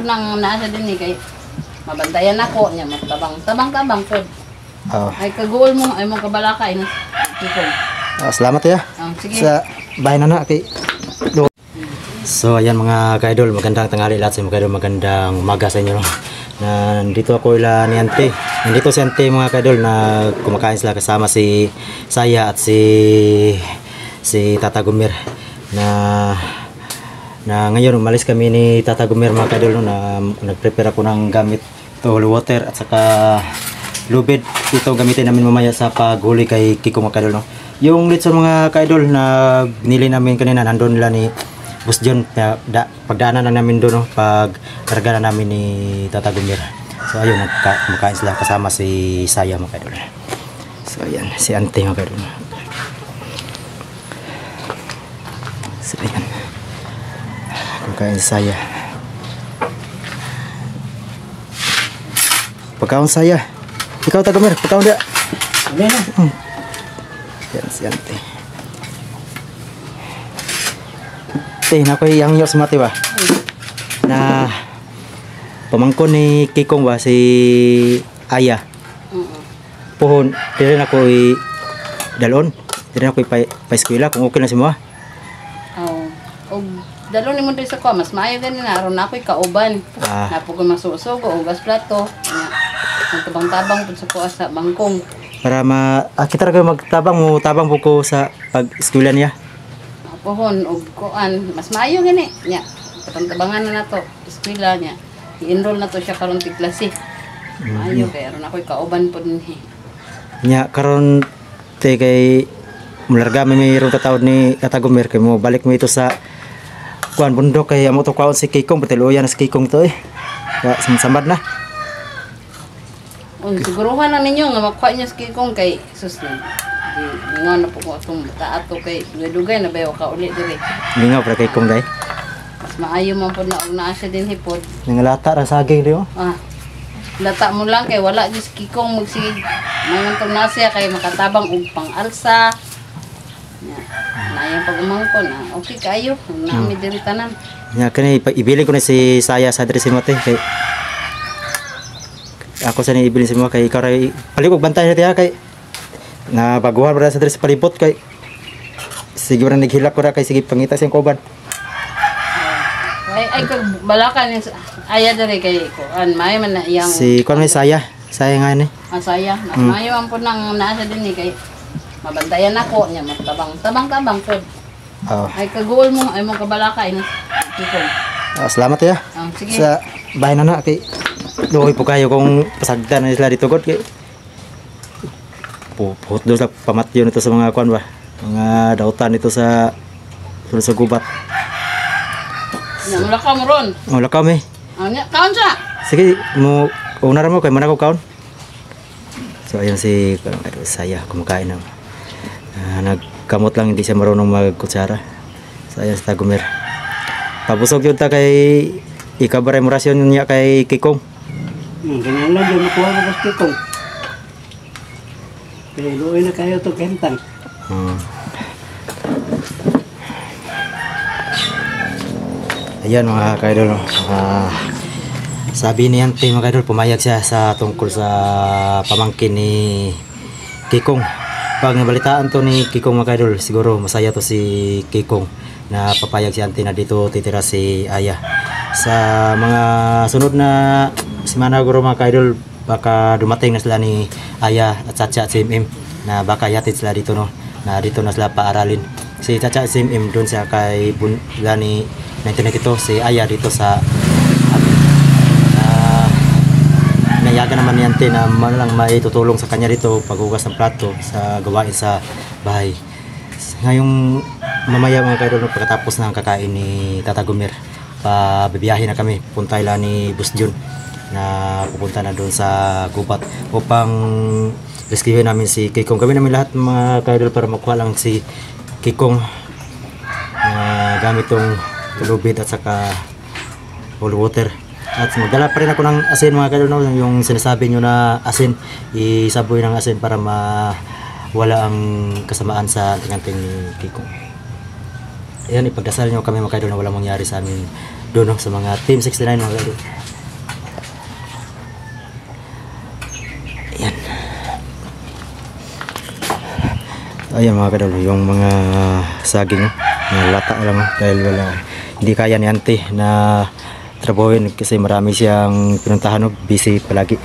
Nang nasa din kay mabantayan ako niya tabang pod. Oh. Ay kagool mo ay mo kabalakay na. Salamat ya. Sige. Sa bahay na kay So ayan mga ka-idol, magandang tanghali lahat sa mga ka-idol, magandang umaga sa inyo. Nandito ako ila ni Ante. Nandito si Ante mga ka-idol na kumakain sila kasama si Saya at si Tata Gumer na ngayon umalis kami ni Tata Gumer mga ka-idol na nagprepare ako ng gamit to holy water at saka lubid. Ito gamitin namin mamaya sa paghuli kay Kiko mga ka-idol, no? Yung litson mga ka-idol na binili namin kanina nandun nila ni Boss John, pagdaanan na namin doon, no? Pagkarga na namin ni Tata Gumer. So ayun, kumakain sila kasama si Saya mga ka-idol. So ayan, si Ante mga ka-idol. So ayan, kumakain si Saya. Pagkaon Saya. Ikaw Tata Gumer, pagkaon dia. Yan si Ante. Na ko yang yo semati ba na pamangkon ni Kikong ba si Aya. Pohon dire na ko dalon, dire na ko pa eskwela kung okay na si mo. Og dalon ni mo diri sa ko mas maayo gani na aron na ako'y kauban. Napugol masusog o gas plato. Ang tabang-tabang pud sa ko sa bangkong. Para kita ra magtabang mo tabang ko sa pag-eskwela niya. Pohon og kuan mas maayo gani nya patantabangan na nato eskwela nya i-enroll na to siya karon ti klase maayo kay aron ako'y kauban pod ni nya karon te kay mularga may mayroong tatawod ni Tata Gumer kay mo balik mo ito sa kuan bundok kay amo to kaon si Kikong patiluyan na si Kikong to samad na siguruhan na ninyo nga makuha niya si Kikong kay susnin nga na po ko itong taato kay dugay na bayo ka ulit diri. Lingaw para kay Kong day. Mas maayo man po na naa siya din hipod. Nangalata ra saging diyo. Lata mo lang kay wala jud si Kikong magsige. Mangantong na siya kay makatabang og pang-alsa. Nya. Naayang pag-umangkon okay kayo. Nami diri tanan. Nya kani ibili ko na si Saya sa diri si Mate kay ako sa ni ibili si mo kay ikaw ray palikog bantay na tiya kay na baguhan para sa sa palibot kay sige ra naghilak ko ra kay sige pangita siyang koban ay balakan aya dere kay ko an may man na iyang si kon may Saya nga ni Saya mas maayo ang pud nang naa sa dinhi kay mabantayan ako nya tabang pod. Ay kagool mo ay mo kabalakay na Kikong. Salamat ya. Sige. Sa bahay na kay doy po kayo kung pasagdan na sila dito god kay puhot doon sa pamatyo nito sa mga kuan ba mga dautan nito sa gubat. Wala ka mo ron. Wala ka me. Kaon siya. Sige mo una mo kay man ako kaon. So ayun si Saya kumakain ng nagkamot lang hindi siya marunong magkutsara. So ayun si Tata Gumer. Pabusog yun ta kay ikabaray mo rasyon niya kay Kikong. Ganyan lang yun makuha mo kasi Kikong. Pero luoy na kayo ito kentang. Ayan mga ka-idol, sabi ni Ante mga ka-idol, pumayag siya sa tungkol sa pamangkin ni Kikong. Pag nabalitaan to ni Kikong mga ka-idol, siguro masaya to si Kikong na papayag si Ante na dito titira si Aya. Sa mga sunod na semana siguro mga ka-idol, baka dumating na sila ni Aya at Chacha at CMM na baka yatid sila dito, no, na dito na sila paaralin. Si Chacha at CMM doon siya kay ni 1992, si Aya dito sa nayagan naman ni Ante na man lang may tutulong sa kanya dito paghugas ng plato sa gawain sa bahay. Ngayong mamaya mga kaidol, pagkatapos ng kakain ni Tata Gumer, pabibiyahin na kami, punta ila ni Boss John na pupunta na doon sa gubat upang rescue namin si Kikong. Kami namin lahat mga kaidol para makuha lang si Kikong na gamit tong lubid at saka holy water. At magdala pa rin ako ng asin mga kaidol, no? Yung sinasabi nyo na asin, isaboy ng asin para wala ang kasamaan sa tinganting ni Kikong. Ayan, ipagdasal nyo kami mga kaidol na walang mangyari sa amin doon no, sa mga Team 69 mga kadol. Ayan. Ayan mga kadol, yung mga saging no, na lata lang no, dahil wala, hindi kaya ni auntie na trabahuin kasi marami siyang pinuntahan no, busy palagi.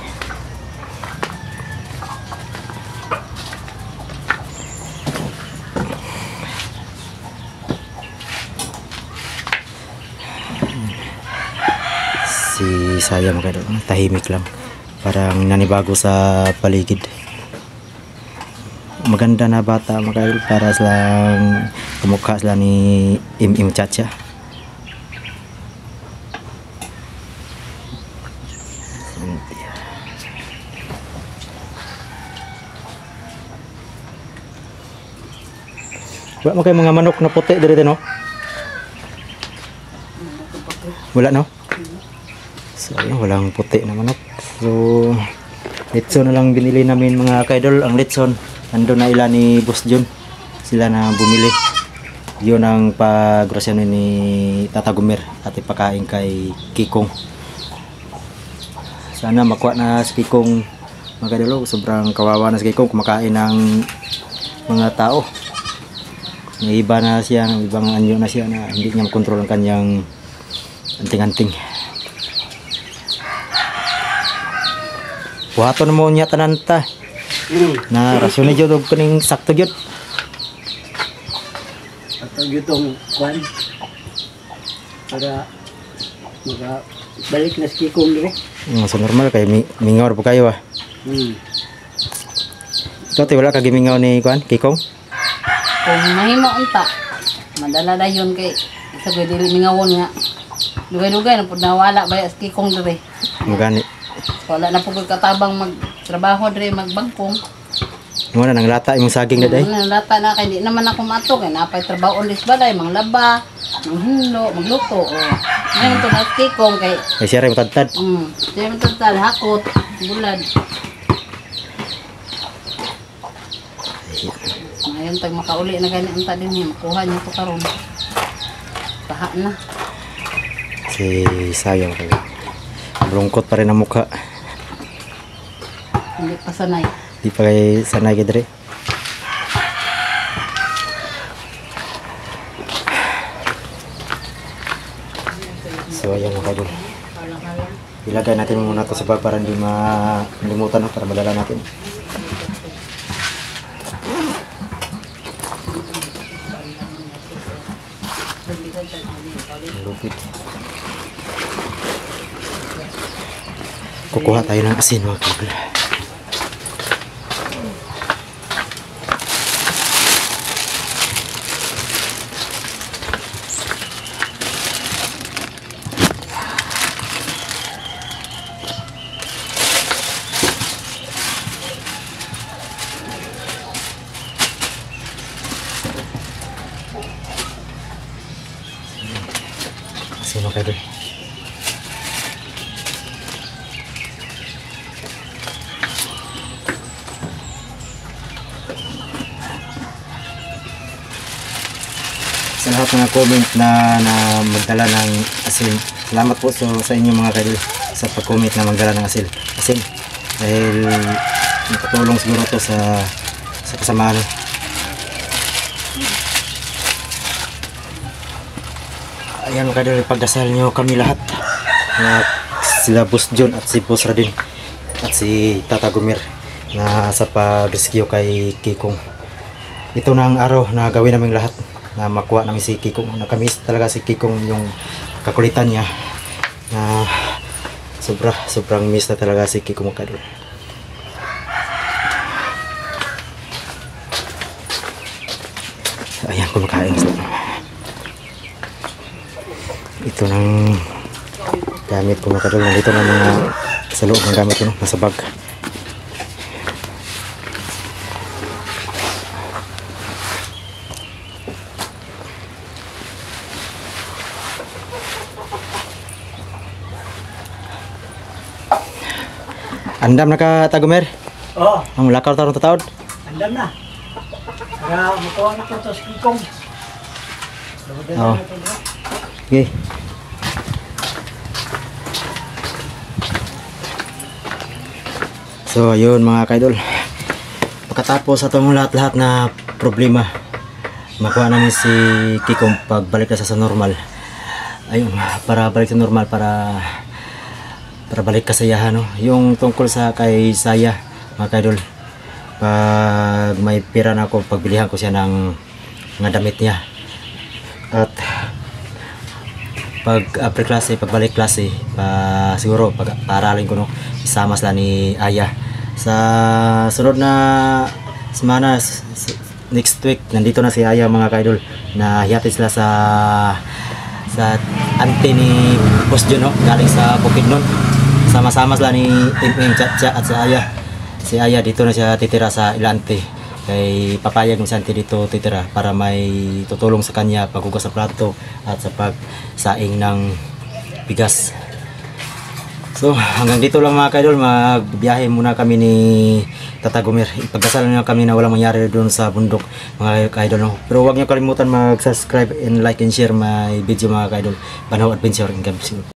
Si Saya mga kadol, tahimik lang, parang nanibago sa paligid. Maganda na bata mga kadol, para silang kumukha sila ni Im Chacha. Wala mo kayo mga manok na puti dito no? Wala no? So ayun, walang puti na manok. So litson na lang binili namin mga kaidol. Ang litson nandun na ila ni Boss John, sila na bumili. Yun ang paggrosyanin ni Tata Gumer at ipakain kay Kikong. Sana makuha na si Kikong mga kaidol. Sobrang kawawa na si Kikong kumakain ng mga tao. May iba na siya, ibang anyo na siya na hindi niya makontrol ang kanyang anting-anting. Buhaton mo niya tananta na rasyon ni Jod kaning sakto Jod. Atau gitong kwan para balik na si Kikong dito. So normal kay mingaw po kayo ah. Ikaw wala ka gimingaw ni Kwan, Kikong? Kung mahimo unta, madala na yun kay isa ko dili mingawon nga. Dugay-dugay na pud nawala ba sa Kikong dire. Magani. Wala na pud katabang magtrabaho dire magbangkong. Mo na nang lata imong saging na day. Lata na kay di naman ako mato kay napay trabaho ulis balay manglaba, manghinlo, magluto. Ngayon to na Kikong kay Ay siya rin matadtad. siya man total hakot, bulad. Ngayon tag makauli na gani unta din makuha niyo to karon. Taha na. Si Sayang kayo. Malungkot pa rin ang mukha. Hindi pa sanay. Di pa kayo sanay ka dire. So ayan mga kadol. Ilagay natin muna to sa bag para hindi malimutan no, para madala natin. Lupit. Kukuha tayo ng asin mga kadol. Asin mga kadol. Sa lahat ng comment na magdala ng asin, salamat po sa inyo mga kadol sa pag-comment na magdala ng asin dahil nakatulong siguro to sa kasamaan. Ayan mga kadol, ipagdasal nyo kami lahat na sila Boss John at si Boss Radin at si Tata Gumer na sa pag-rescue kay Kikong. Ito na ang araw na gawin namin lahat na makuha namin si Kikong. Nakamiss talaga si Kikong yung kakulitan niya na sobrang miss na talaga si Kikong mga kadol. Ayan, kumakain sila. Ito ng gamit ko mga kadol. Nandito na mga sa loob ng gamit ko, no? Nasa bag. Andam na ka Tagumer? Oh, Ang lakaw tarong tataod? andam na. Para makuha na ko to si Kikong. Oo. Okay. So ayun mga kaidol, pagkatapos sa itong lahat-lahat na problema, makuha namin si Kikong pagbalik na sa normal. Ayun, para balik sa normal, para balik kasayahan, no? Yung tungkol sa kay Saya mga kaidol, pag may pira na ako, pagbilihan ko siya ng mga damit niya. At pag after klase, pagbalik klase, siguro paaralin ko, no, isama sila ni Aya. Sa sunod na semana, next week, nandito na si Aya mga kaidol, na hihatid sila sa auntie ni Boss Jun, no, galing sa Bukidnon. Sama-sama sila ni Chacha at sa Aya. Si Aya dito na siya titira sa ilante. Kay papayag ng Santi dito titira para may tutulong sa kanya paghugas sa plato at sa pagsaing ng bigas. So hanggang dito lang mga kaidol, magbiyahe muna kami ni Tata Gomer. Ipagdasal na kami na walang mangyari doon sa bundok mga kaidol, no? Pero huwag niyo kalimutan mag-subscribe and like and share my video mga kaidol. Banaw Adventure in Gabs.